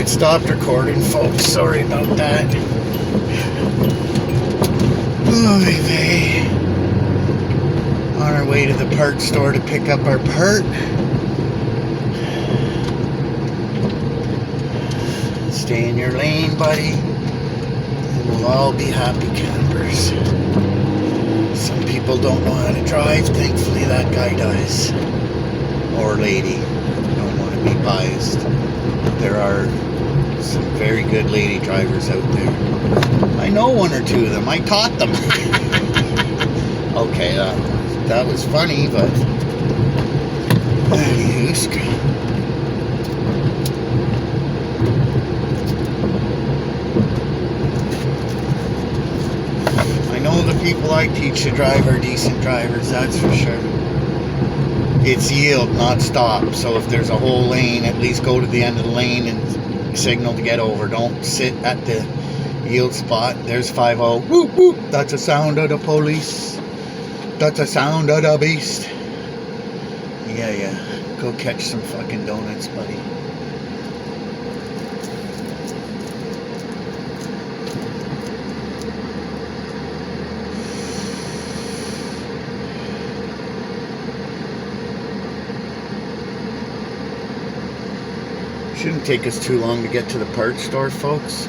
It stopped recording, folks. Sorry about that. Oy vey. On our way to the parts store to pick up our part. Stay in your lane, buddy. And we'll all be happy campers. Some people don't know how to drive. Thankfully, that guy does. Or lady. I don't want to be biased. There are some very good lady drivers out there. I know one or two of them. I taught them. Okay, that was funny, but I know the people I teach to drive are decent drivers, that's for sure. It's yield, not stop. So if there's a whole lane, at least go to the end of the lane and signal to get over. Don't sit at the yield spot. There's 5-0. Whoop, whoop. That's a sound of the police. That's a sound of the beast. Yeah. Go catch some fucking donuts, buddy. Shouldn't take us too long to get to the parts store, folks.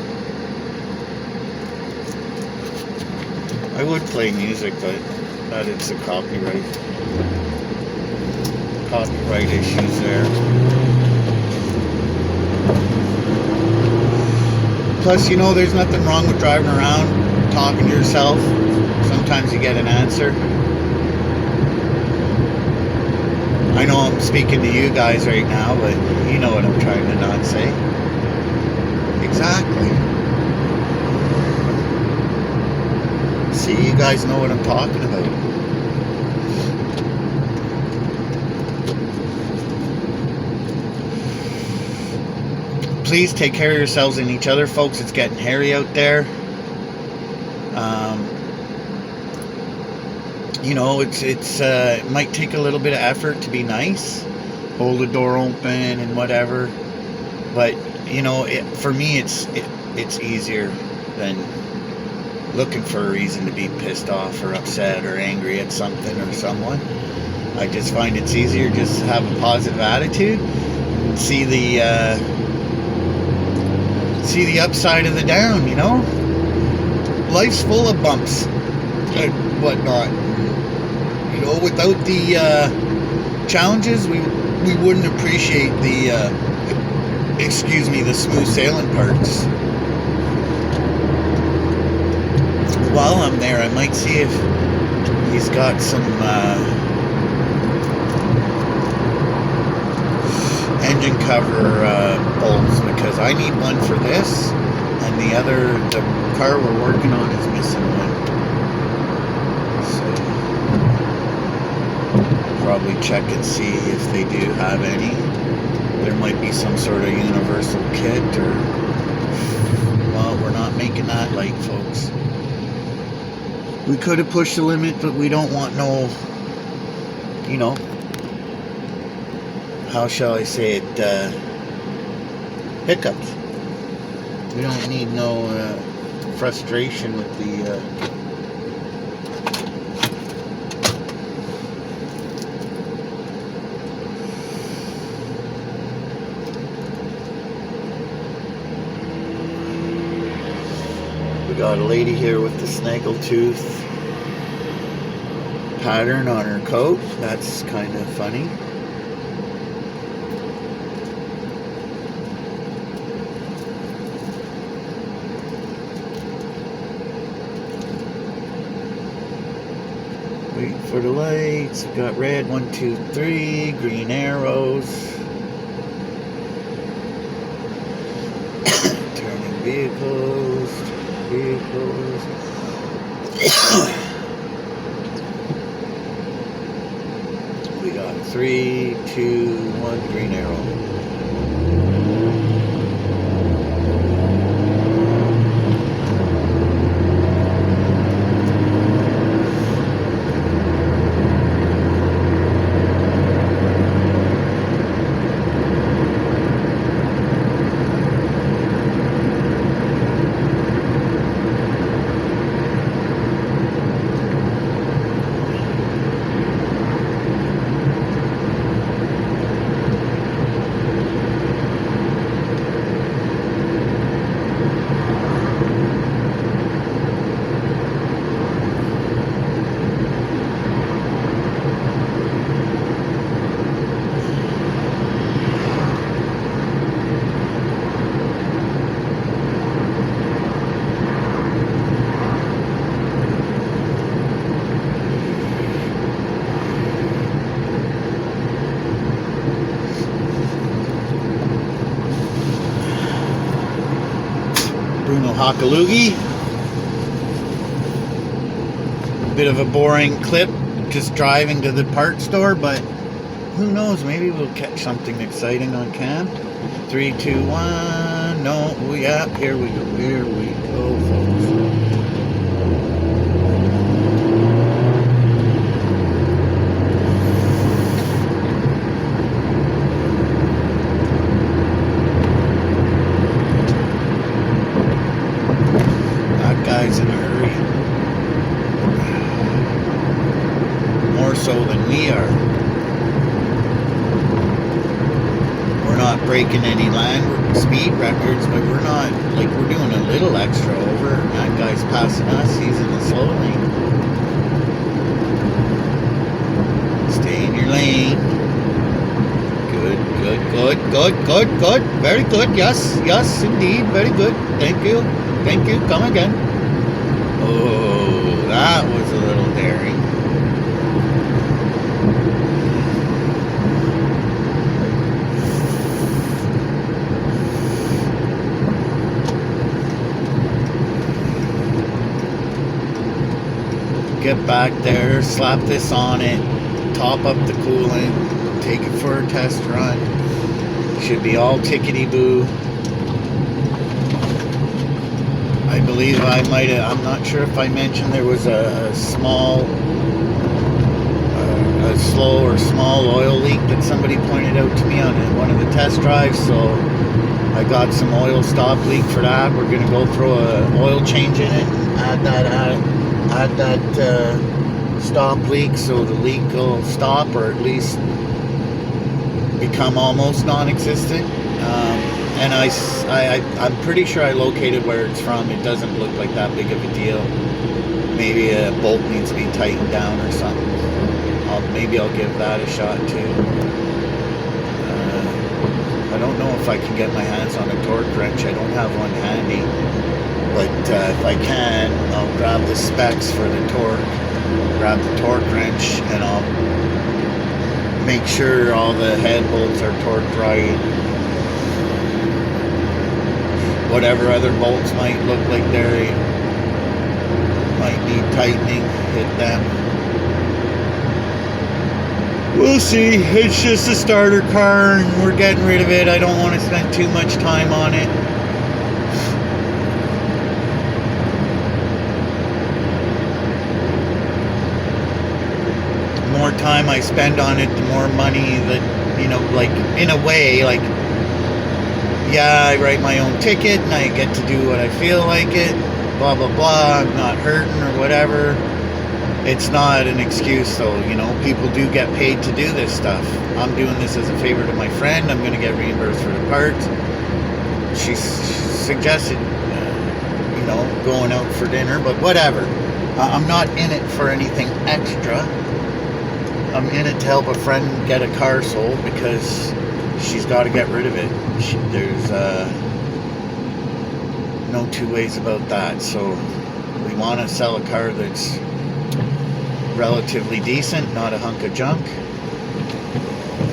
I would play music, but that it's a copyright issues there. Plus, you know, there's nothing wrong with driving around, talking to yourself. Sometimes you get an answer. I know I'm speaking to you guys right now, but you know what I'm trying to not say. Exactly. See, you guys know what I'm talking about. Please take care of yourselves and each other, folks. It's getting hairy out there. You know, it might take a little bit of effort to be nice, hold the door open and whatever. But you know, for me, it's easier than looking for a reason to be pissed off or upset or angry at something or someone. I just find it's easier just to have a positive attitude, see the upside of the down. You know, life's full of bumps and whatnot. You know, without the challenges, we wouldn't appreciate the smooth sailing parts. While I'm there, I might see if he's got some engine cover bolts, because I need one for this, and the car we're working on is missing one. Probably check and see if they do have any. There might be some sort of universal kit, or well, we're not making that light, folks. We could have pushed the limit, but we don't want no, you know, how shall I say it, hiccups. We don't need no frustration with the We got a lady here with the snaggletooth pattern on her coat. That's kind of funny. Waiting for the lights. We got red, 1, 2, 3, green arrows. Turning vehicles. We got 3, 2, 1, green arrow. Bruno Hakalugi. Bit of a boring clip, just driving to the parts store, but who knows, maybe we'll catch something exciting on cam. 3, 2, 1, no, yeah, here we go, folks. That guy's in a hurry. More so than we are. We're not breaking any land speed records, but we're not, like, we're doing a little extra over. That guy's passing us, he's in the slow lane. Stay in your lane. Good. Very good. Yes, indeed. Very good. Thank you. Come again. Oh, that was a little daring. Get back there, slap this on it, top up the coolant, take it for a test run. Should be all tickety-boo. I believe I might have, I'm not sure if I mentioned there was a small, a slow or small oil leak that somebody pointed out to me on one of the test drives, so I got some oil stop leak for that. We're going to go throw an oil change in it and add that stop leak so the leak will stop, or at least become almost non-existent. And I'm pretty sure I located where it's from. It doesn't look like that big of a deal. Maybe a bolt needs to be tightened down or something. Maybe I'll give that a shot too. I don't know if I can get my hands on a torque wrench. I don't have one handy. But if I can, I'll grab the specs for the torque, grab the torque wrench, and I'll make sure all the head bolts are torqued right. Whatever other bolts might look like they might need tightening, hit them. We'll see. It's just a starter car and we're getting rid of it. I don't want to spend too much time on it. The more time I spend on it, the more money that, you know, like, in a way, like, yeah, I write my own ticket and I get to do what I feel like it, blah, blah, blah, I'm not hurting or whatever. It's not an excuse though, you know, people do get paid to do this stuff. I'm doing this as a favor to my friend. I'm going to get reimbursed for the parts. She suggested, you know, going out for dinner, but whatever. I'm not in it for anything extra. I'm in it to help a friend get a car sold because she's got to get rid of it. There's no two ways about that. So we want to sell a car that's relatively decent, not a hunk of junk,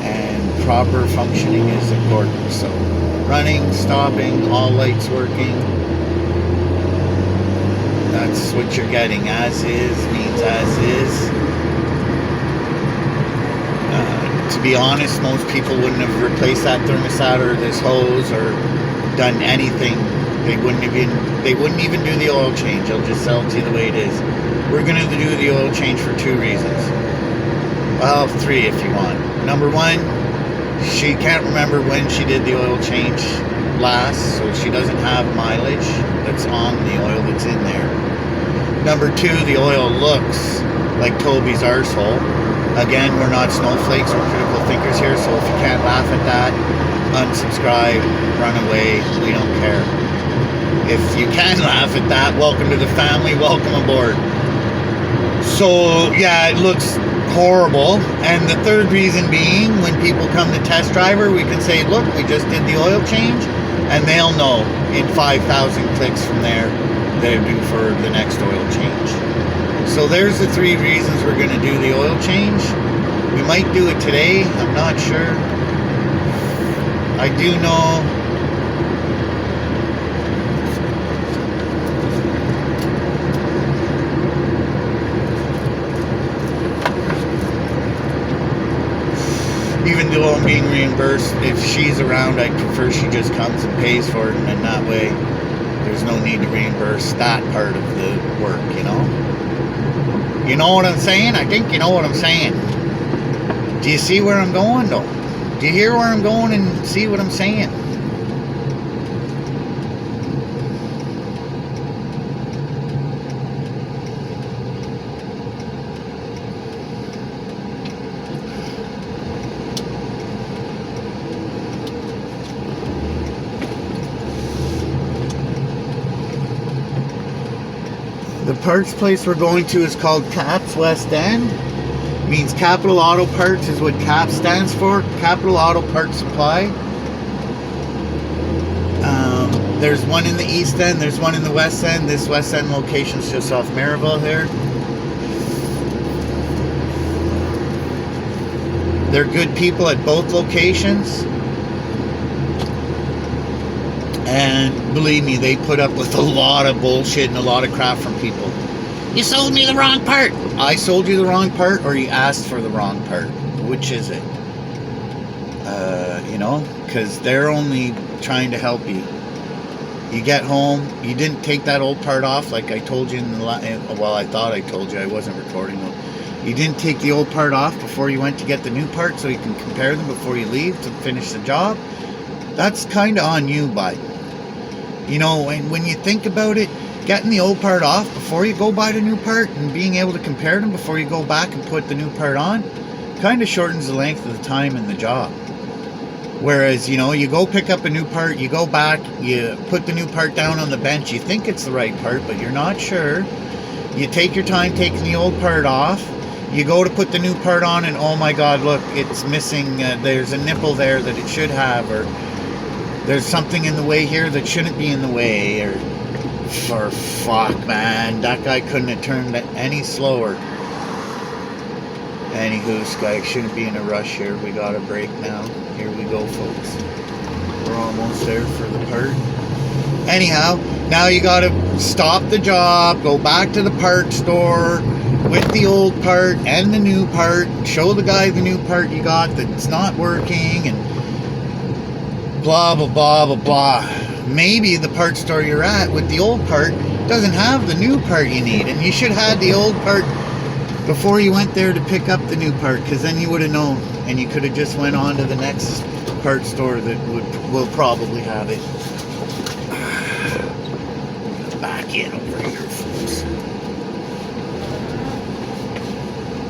and proper functioning is important. So running, stopping, all lights working, that's what you're getting. As is means as is. To be honest, most people wouldn't have replaced that thermostat or this hose or done anything. They wouldn't even do the oil change. I'll just sell it to you the way it is. We're going to do the oil change for 2 reasons. Well, 3 if you want. Number 1, she can't remember when she did the oil change last, so she doesn't have mileage that's on the oil that's in there. Number 2, the oil looks like Toby's arsehole. Again, we're not snowflakes, we're critical thinkers here, so if you can't laugh at that, unsubscribe, run away, we don't care. If you can laugh at that, welcome to the family, welcome aboard. So, yeah, it looks horrible. And the third reason being, when people come to test drive her, we can say, look, we just did the oil change, and they'll know in 5,000 clicks from there they're due for the next oil change. So there's the 3 reasons we're going to do the oil change. We might do it today, I'm not sure. I do know reimburse. If she's around, I prefer she just comes and pays for it, and then that way there's no need to reimburse that part of the work, you know? You know what I'm saying? I think you know what I'm saying. Do you see where I'm going, though? Do you hear where I'm going and see what I'm saying? The parts place we're going to is called Caps West End. Means Capital Auto Parts is what CAP stands for. Capital Auto Parts Supply. There's one in the East End. There's one in the West End. This West End location is just off Maryville here. They're good people at both locations. And believe me, they put up with a lot of bullshit and a lot of crap from people. You sold me the wrong part. I sold you the wrong part, or you asked for the wrong part. Which is it? You know, because they're only trying to help you. You get home, you didn't take that old part off, like I told you in the well, I thought I told you, I wasn't recording though. You didn't take the old part off before you went to get the new part, so you can compare them before you leave to finish the job. That's kind of on you, bud. You know, when you think about it, getting the old part off before you go buy the new part and being able to compare them before you go back and put the new part on kind of shortens the length of the time in the job. Whereas, you know, you go pick up a new part, you go back, you put the new part down on the bench, you think it's the right part, but you're not sure. You take your time taking the old part off, you go to put the new part on, and oh my God, look, it's missing, there's a nipple there that it should have, or there's something in the way here that shouldn't be in the way, or for fuck, man, that guy couldn't have turned any slower. Anywho, Sky, shouldn't be in a rush here. We got a break now. Here we go, folks. We're almost there for the part. Anyhow, now you gotta stop the job, go back to the part store with the old part and the new part, show the guy the new part you got that's not working, and blah, blah, blah, blah, blah. Maybe the part store you're at with the old part doesn't have the new part you need, and you should have the old part before you went there to pick up the new part, because then you would have known, and you could have just went on to the next part store that will probably have it. Back in over here, folks.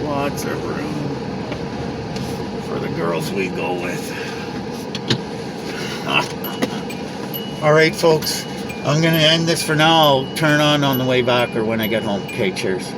Lots of room for the girls we go with. Alright, folks, I'm going to end this for now. I'll turn on the way back or when I get home. Okay, cheers.